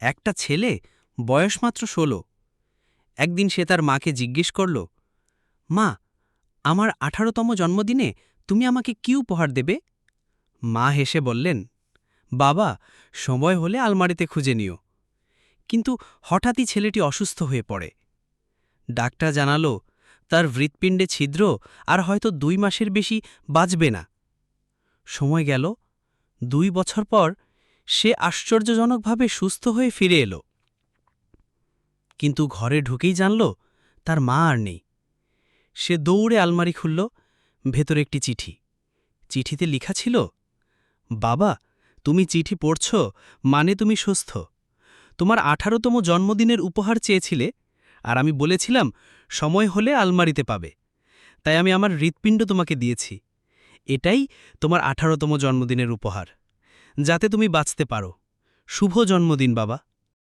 একটা ছেলে, বয়স মাত্র ১৬। একদিন সে তার মাকে জিজ্ঞেস করল, মা, আমার ১৮তম জন্মদিনে তুমি আমাকে কি উপহার দেবে? মা হেসে বললেন, বাবা, সময় হলে আলমারিতে খুঁজে নিও। কিন্তু হঠাৎই ছেলেটি অসুস্থ হয়ে পড়ে। ডাক্তার জানালো তার হৃৎপিণ্ডে ছিদ্র, আর হয়তো ২ মাসের বেশি বাঁচবে না। সময় গেল, ২ বছর পর সে আশ্চর্যজনকভাবে সুস্থ হয়ে ফিরে এলো। কিন্তু ঘরে ঢুকেই জানল তার মা আর নেই। সে দৌড়ে আলমারি খুলল, ভেতরে একটি চিঠি। চিঠিতে লেখা ছিল, বাবা, তুমি চিঠি পড়ছ, মানে তুমি সুস্থ। তোমার ১৮তম জন্মদিনের উপহার চেয়েছিলে, আর আমি বলেছিলাম সময় হলে আলমারিতে পাবে। তাই আমি আমার হৃৎপিণ্ড তোমাকে দিয়েছি। এটাই তোমার ১৮তম জন্মদিনের উপহার, যাতে তুমি বাঁচতে পারো। শুভ জন্মদিন বাবা।